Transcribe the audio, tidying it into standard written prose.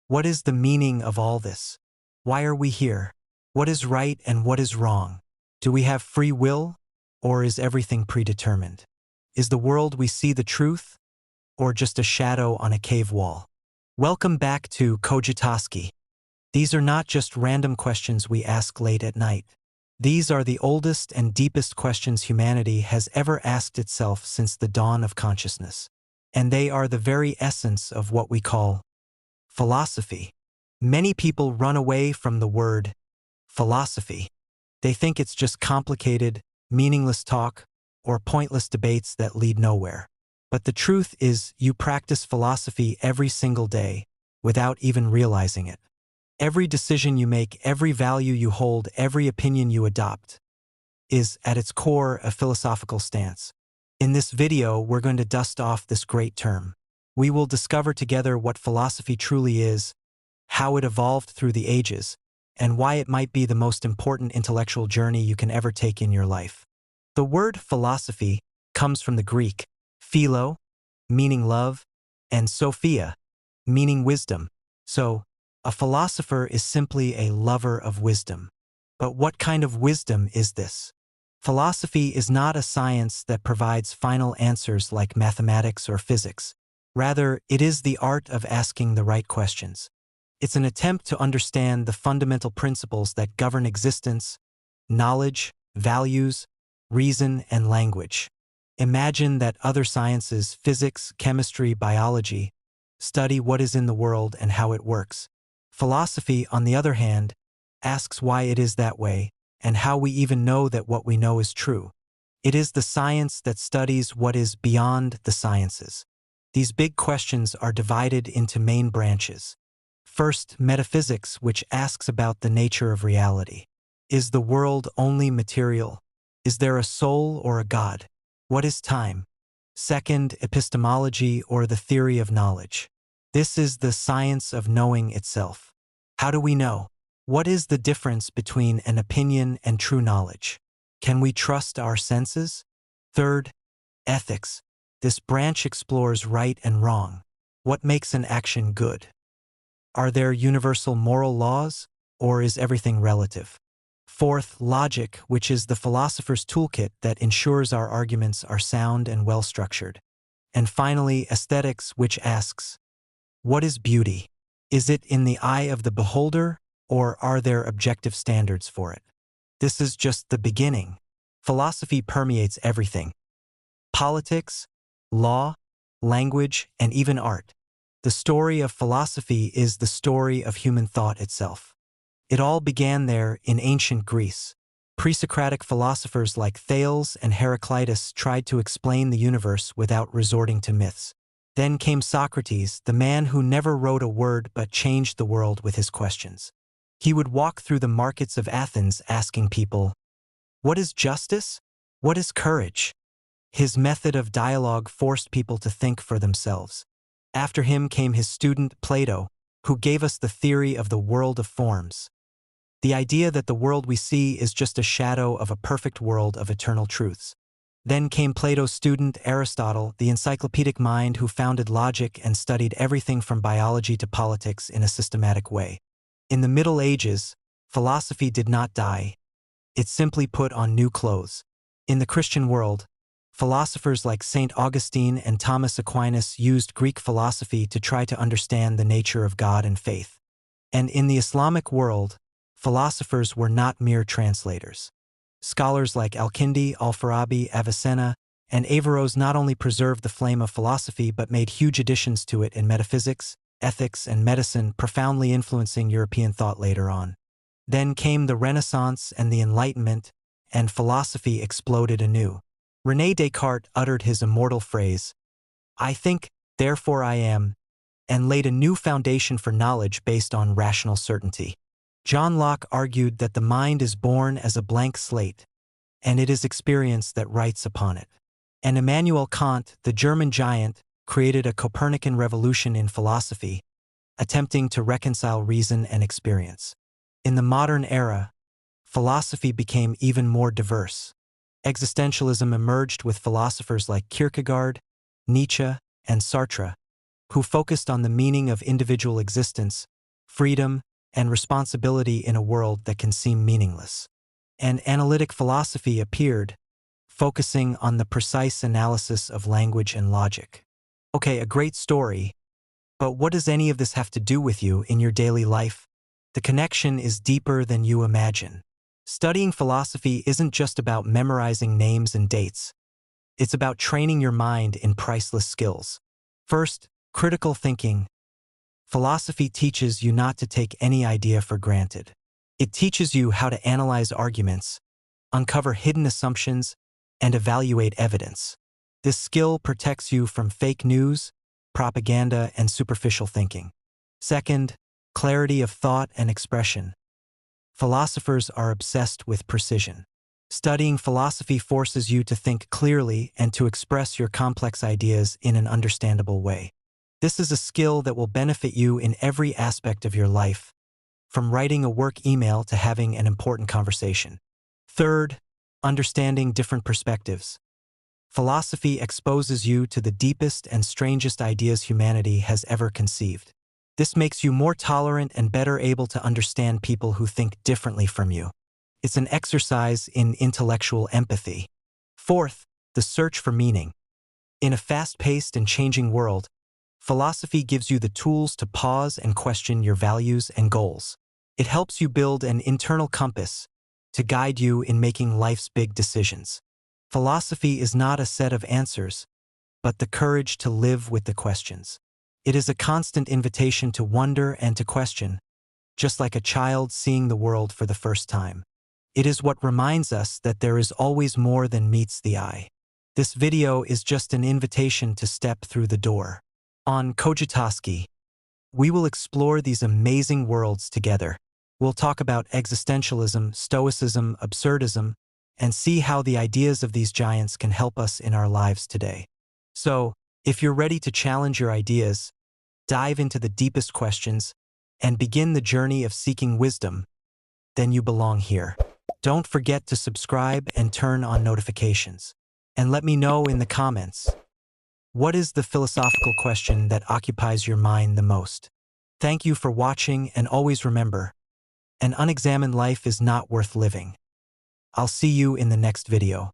What is the meaning of all this? Why are we here? What is right and what is wrong? Do we have free will, or is everything predetermined? Is the world we see the truth, or just a shadow on a cave wall? Welcome back to Cogitoski. These are not just random questions we ask late at night. These are the oldest and deepest questions humanity has ever asked itself since the dawn of consciousness. And they are the very essence of what we call philosophy. Many people run away from the word philosophy. They think it's just complicated, meaningless talk, or pointless debates that lead nowhere. But the truth is, you practice philosophy every single day without even realizing it. Every decision you make, every value you hold, every opinion you adopt is, at its core, a philosophical stance. In this video, we're going to dust off this great term. We will discover together what philosophy truly is, how it evolved through the ages, and why it might be the most important intellectual journey you can ever take in your life. The word philosophy comes from the Greek philo, meaning love, and sophia, meaning wisdom. So, a philosopher is simply a lover of wisdom. But what kind of wisdom is this? Philosophy is not a science that provides final answers like mathematics or physics. Rather, it is the art of asking the right questions. It's an attempt to understand the fundamental principles that govern existence, knowledge, values, reason, and language. Imagine that other sciences, physics, chemistry, biology, study what is in the world and how it works. Philosophy, on the other hand, asks why it is that way and how we even know that what we know is true. It is the science that studies what is beyond the sciences. These big questions are divided into main branches. First, metaphysics, which asks about the nature of reality. Is the world only material? Is there a soul or a God? What is time? Second, epistemology, or the theory of knowledge. This is the science of knowing itself. How do we know? What is the difference between an opinion and true knowledge? Can we trust our senses? Third, ethics. This branch explores right and wrong. What makes an action good? Are there universal moral laws, or is everything relative? Fourth, logic, which is the philosopher's toolkit that ensures our arguments are sound and well-structured. And finally, aesthetics, which asks, what is beauty? Is it in the eye of the beholder, or are there objective standards for it? This is just the beginning. Philosophy permeates everything: politics, law, language, and even art. The story of philosophy is the story of human thought itself. It all began there in ancient Greece. Pre-Socratic philosophers like Thales and Heraclitus tried to explain the universe without resorting to myths. Then came Socrates, the man who never wrote a word but changed the world with his questions. He would walk through the markets of Athens asking people, what is justice? What is courage? His method of dialogue forced people to think for themselves. After him came his student Plato, who gave us the theory of the world of forms. The idea that the world we see is just a shadow of a perfect world of eternal truths. Then came Plato's student Aristotle, the encyclopedic mind who founded logic and studied everything from biology to politics in a systematic way. In the Middle Ages, philosophy did not die. It simply put on new clothes. In the Christian world, philosophers like St. Augustine and Thomas Aquinas used Greek philosophy to try to understand the nature of God and faith. And in the Islamic world, philosophers were not mere translators. Scholars like Al-Kindi, Al-Farabi, Avicenna, and Averroes not only preserved the flame of philosophy but made huge additions to it in metaphysics, ethics, and medicine, profoundly influencing European thought later on. Then came the Renaissance and the Enlightenment, and philosophy exploded anew. René Descartes uttered his immortal phrase, "I think, therefore I am," and laid a new foundation for knowledge based on rational certainty. John Locke argued that the mind is born as a blank slate, and it is experience that writes upon it. And Immanuel Kant, the German giant, created a Copernican revolution in philosophy, attempting to reconcile reason and experience. In the modern era, philosophy became even more diverse. Existentialism emerged with philosophers like Kierkegaard, Nietzsche, and Sartre, who focused on the meaning of individual existence freedom, and responsibility in a world that can seem meaningless. And analytic philosophy appeared, focusing on the precise analysis of language and logic. Okay, a great story, but what does any of this have to do with you in your daily life? The connection is deeper than you imagine. Studying philosophy isn't just about memorizing names and dates. It's about training your mind in priceless skills. First, critical thinking. Philosophy teaches you not to take any idea for granted. It teaches you how to analyze arguments, uncover hidden assumptions, and evaluate evidence. This skill protects you from fake news, propaganda, and superficial thinking. Second, clarity of thought and expression. Philosophers are obsessed with precision. Studying philosophy forces you to think clearly and to express your complex ideas in an understandable way. This is a skill that will benefit you in every aspect of your life, from writing a work email to having an important conversation. Third, understanding different perspectives. Philosophy exposes you to the deepest and strangest ideas humanity has ever conceived. This makes you more tolerant and better able to understand people who think differently from you. It's an exercise in intellectual empathy. Fourth, the search for meaning. In a fast-paced and changing world, philosophy gives you the tools to pause and question your values and goals. It helps you build an internal compass to guide you in making life's big decisions. Philosophy is not a set of answers, but the courage to live with the questions. It is a constant invitation to wonder and to question, just like a child seeing the world for the first time. It is what reminds us that there is always more than meets the eye. This video is just an invitation to step through the door. On Cogitoski, we will explore these amazing worlds together. We'll talk about existentialism, stoicism, absurdism, and see how the ideas of these giants can help us in our lives today. So, if you're ready to challenge your ideas, dive into the deepest questions, and begin the journey of seeking wisdom, then you belong here. Don't forget to subscribe and turn on notifications. And let me know in the comments, what is the philosophical question that occupies your mind the most? Thank you for watching, and always remember, an unexamined life is not worth living. I'll see you in the next video.